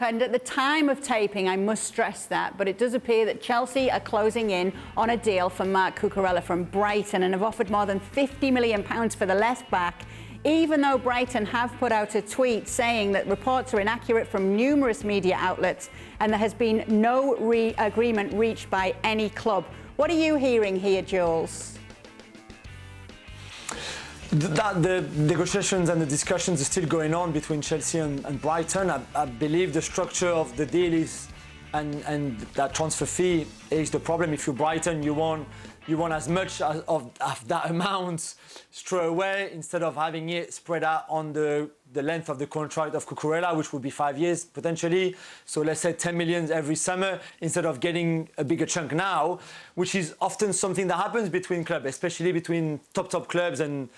And at the time of taping, I must stress that, but it does appear that Chelsea are closing in on a deal for Marc Cucurella from Brighton and have offered more than £50 million for the left back, even though Brighton have put out a tweet saying that reports are inaccurate from numerous media outlets and there has been no agreement reached by any club. What are you hearing here, Jules? The negotiations and the discussions are still going on between Chelsea and Brighton. I believe the structure of the deal is, and that transfer fee is the problem. If you're Brighton, you want as much of that amount straight away instead of having it spread out on the length of the contract of Cucurella, which would be 5 years potentially. So let's say 10 million every summer instead of getting a bigger chunk now, which is often something that happens between clubs, especially between top clubs and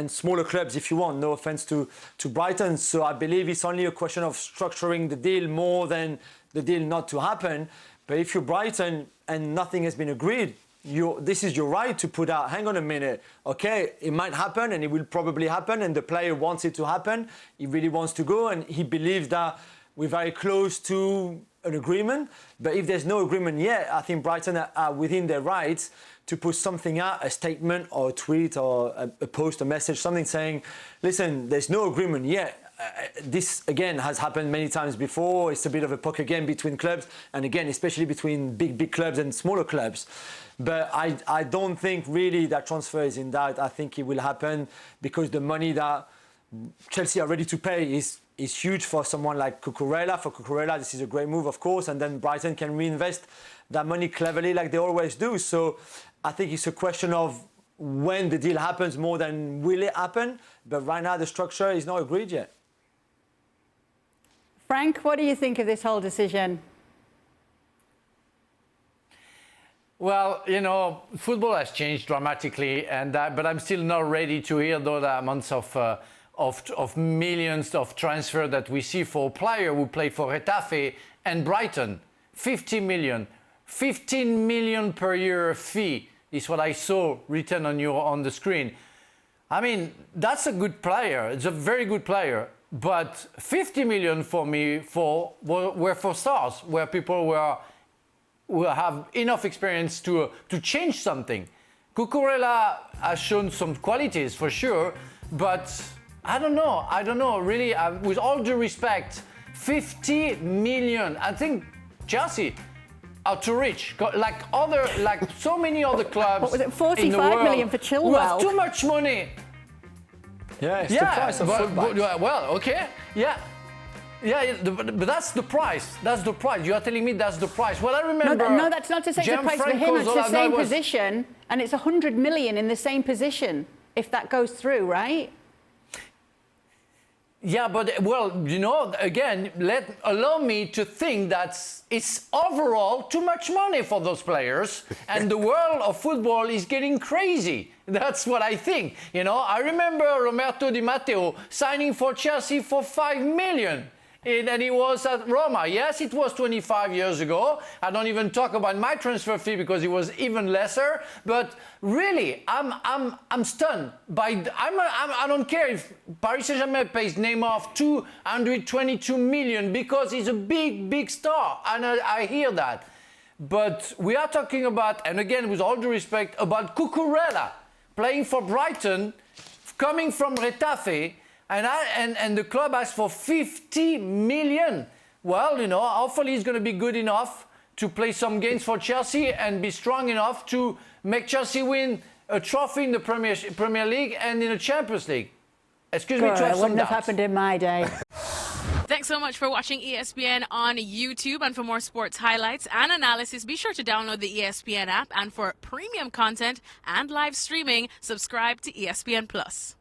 smaller clubs, if you want. No offense to Brighton. So I believe it's only a question of structuring the deal more than the deal not to happen. But if you're Brighton and nothing has been agreed, this is your right to put out, hang on a minute, okay, it might happen and it will probably happen and the player wants it to happen. He really wants to go and he believes that we're very close to an agreement. But if there's no agreement yet, I think Brighton are within their rights to put something out, a statement or a tweet or a post, a message, something saying, listen, there's no agreement yet. This, again, has happened many times before. It's a bit of a poker game between clubs. And again, especially between big clubs and smaller clubs. But I don't think really that transfer is in doubt. I think it will happen because the money that Chelsea are ready to pay is huge for someone like Cucurella. For Cucurella, this is a great move, of course. And then Brighton can reinvest that money cleverly like they always do. So I think it's a question of when the deal happens more than will it happen. But right now, the structure is not agreed yet. Frank, what do you think of this whole decision? Well, you know, football has changed dramatically, but I'm still not ready to hear those amounts of millions of transfer that we see for a player who played for Retafe and Brighton. 50 million, 15 million per year fee is what I saw written on the screen. I mean, that's a good player. It's a very good player. But 50 million for me were for stars, where people will have enough experience to change something. Cucurella has shown some qualities for sure, but I don't know, really, with all due respect, 50 million, I think Chelsea are too rich, like so many other clubs. What was it, 45 in the world million for Chilwell? Who have too much money. Yeah, it's the price of football. Well, okay, yeah, but that's the price. That's the price. You are telling me that's the price. Well, I remember. No, that's not to say the price for him. It's the same position, and it's 100 million in the same position if that goes through, right? Yeah, but well, you know, again, allow me to think that it's overall too much money for those players, and the world of football is getting crazy. That's what I think. You know, I remember Roberto Di Matteo signing for Chelsea for 5 million. And he was at Roma. Yes, it was 25 years ago. I don't even talk about my transfer fee because it was even lesser. But really, I'm stunned by. I don't care if Paris Saint-Germain pays Neymar 222 million because he's a big star, and I hear that. But we are talking about, and again, with all due respect, about Cucurella playing for Brighton, coming from Retafe. And the club asked for 50 million. Well, you know, hopefully he's going to be good enough to play some games for Chelsea and be strong enough to make Chelsea win a trophy in the Premier League and in the Champions League. Excuse me to have some doubts. It wouldn't have happened in my day. Thanks so much for watching ESPN on YouTube. And for more sports highlights and analysis, be sure to download the ESPN app. And for premium content and live streaming, subscribe to ESPN Plus.